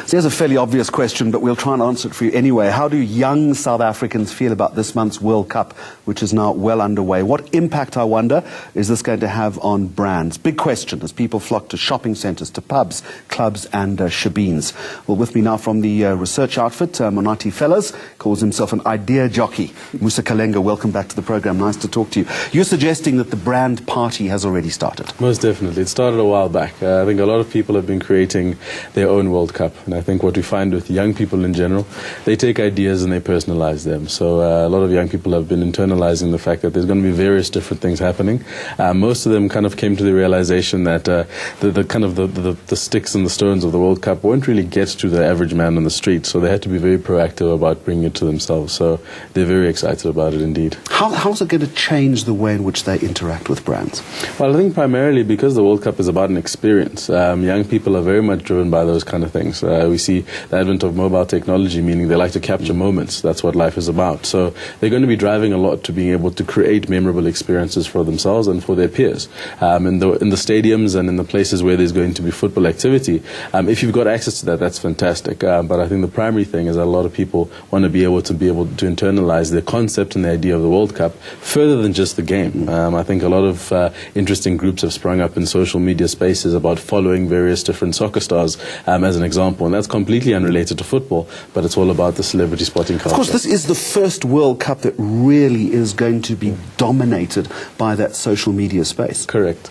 So here's a fairly obvious question, but we'll try and answer it for you anyway. How do young South Africans feel about this month's World Cup, which is now well underway? What impact, I wonder, is this going to have on brands? Big question as people flock to shopping centres, to pubs, clubs and shebeens. Well, with me now from the research outfit, Monati Fellas, calls himself an idea jockey. Musa Kalenga, welcome back to the programme. Nice to talk to you. You're suggesting that the brand party has already started. Most definitely. It started a while back. I think a lot of people have been creating their own World Cup. And I think what we find with young people in general, they take ideas and they personalize them. So a lot of young people have been internalizing the fact that there's going to be various different things happening. Most of them kind of came to the realization that the sticks and the stones of the World Cup won't really get to the average man on the street. So they had to be very proactive about bringing it to themselves. So they're very excited about it indeed. How's it going to change the way in which they interact with brands? Well, I think primarily because the World Cup is about an experience. Young people are very much driven by those kind of things. We see the advent of mobile technology, meaning they like to capture moments. That's what life is about. So they're going to be driving a lot to being able to create memorable experiences for themselves and for their peers. In the stadiums and in the places where there's going to be football activity, if you've got access to that, that's fantastic. But I think the primary thing is that a lot of people want to be able to internalize the concept and the idea of the World Cup further than just the game. I think a lot of interesting groups have sprung up in social media spaces about following various different soccer stars as an example, and that's completely unrelated to football, but it's all about the celebrity spotting culture. Of course, this is the first World Cup that really is going to be dominated by that social media space. Correct.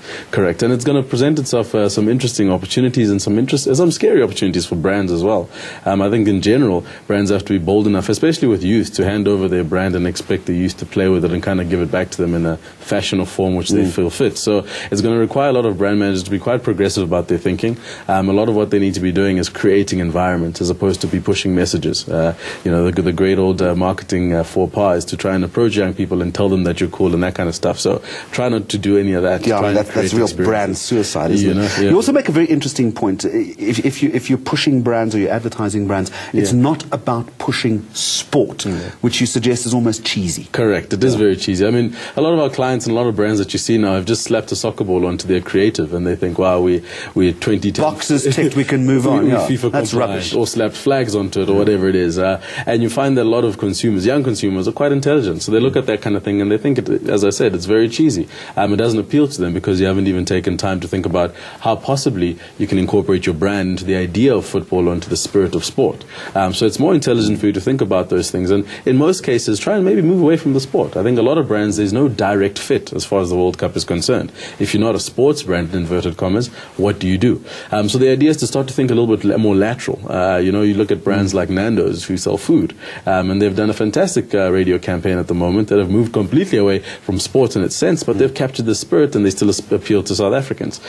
And it's going to present itself some interesting opportunities and some scary opportunities for brands as well. I think in general, brands have to be bold enough, especially with youth, to hand over their brand and expect the youth to play with it and kind of give it back to them in a fashion or form which they feel fit. So it's going to require a lot of brand managers to be quite progressive about their thinking. A lot of what they need to be doing is creating environment as opposed to be pushing messages. The great old marketing faux pas is to try and approach young people and tell them that you're cool and that kind of stuff. So try not to do any of that. Yeah, that's real brand suicide, isn't it? Yeah. You also make a very interesting point. If you're pushing brands or you're advertising brands, it's not about pushing sport, which you suggest is almost cheesy. Correct. It is very cheesy. I mean, a lot of our clients and a lot of brands that you see now have just slapped a soccer ball onto their creative and they think, wow, we're 2010. Boxes ticked, we can move on. FIFA that's rubbish. Or slapped flags onto it or whatever it is. And you find that a lot of consumers, young consumers, are quite intelligent. So they look at that kind of thing and they think, as I said, it's very cheesy. It doesn't appeal to them because you haven't even taken time to think about how possibly you can incorporate your brand into the idea of football or into the spirit of sport. So it's more intelligent for you to think about those things. And in most cases, try and maybe move away from the sport. I think a lot of brands, there's no direct fit as far as the World Cup is concerned. If you're not a sports brand, in inverted commas, what do you do? So the idea is to start to think a little bit more lateral. You look at brands like Nando's who sell food, and they've done a fantastic radio campaign at the moment that have moved completely away from sports in its sense, but they've captured the spirit and they still appeal to South Africans.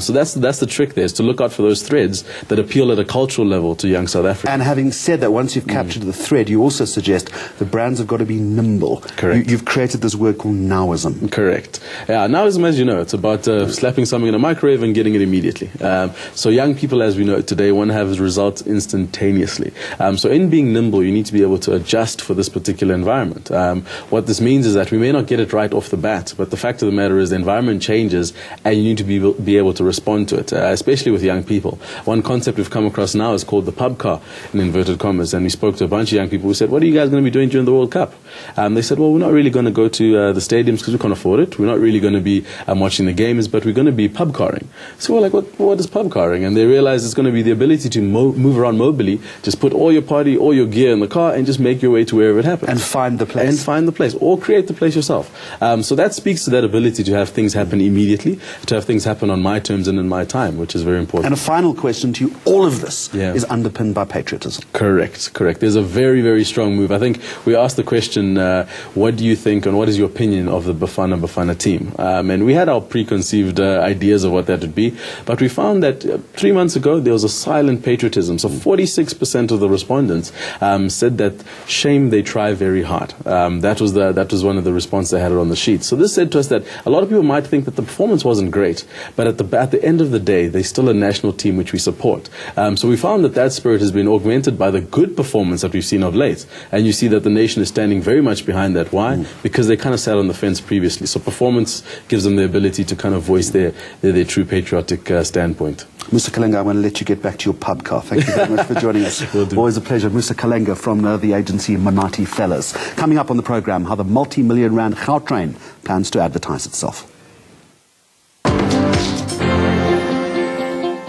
So that's the trick there, is to look out for those threads that appeal at a cultural level to young South Africans. And having said that, once you've captured the thread, you also suggest the brands have got to be nimble. Correct. You've created this word called nowism. Correct. Yeah, nowism, as you know, it's about slapping something in a microwave and getting it immediately. So young people, as we know today, want to have results instantaneously. So in being nimble, you need to be able to adjust for this particular environment. What this means is that we may not get it right off the bat, but the fact of the matter is the environment changes and you need to be able to respond to it, especially with young people. One concept we've come across now is called the pub car, in inverted commas, and we spoke to a bunch of young people who said, what are you guys going to be doing during the World Cup? They said, well, we're not really going to go to the stadiums because we can't afford it. We're not really going to be watching the games, but we're going to be pub carring. So we're like, what is pub carring? And they realized it's going to be the ability to move around mobily, just put all your party, all your gear in the car and just make your way to wherever it happens. And find the place. Or create the place yourself. So that speaks to that ability to have things happen immediately, to have things happen on my terms and in my time, which is very important. And a final question to you, all of this is underpinned by patriotism. Correct. There's a very, very strong move. I think we asked the question, what do you think and what is your opinion of the Bafana team? And we had our preconceived ideas of what that would be, but we found that 3 months ago there was a silent patriotism. So 46% of the respondents said that shame they try very hard. That was one of the responses they had on the sheet. So this said to us that a lot of people might think that the performance wasn't great, but at the end of the day, they're still a national team which we support. So we found that spirit has been augmented by the good performance that we've seen of late. And you see that the nation is standing very much behind that. Why? Because they kind of sat on the fence previously. So performance gives them the ability to kind of voice their true patriotic standpoint. Musa Kalenga, I'm going to let you get back to your pub car. Thank you very much for joining us. Always a pleasure. Musa Kalenga from the agency Manati Fellas. Coming up on the programme, how the multi-million rand Gautrain plans to advertise itself.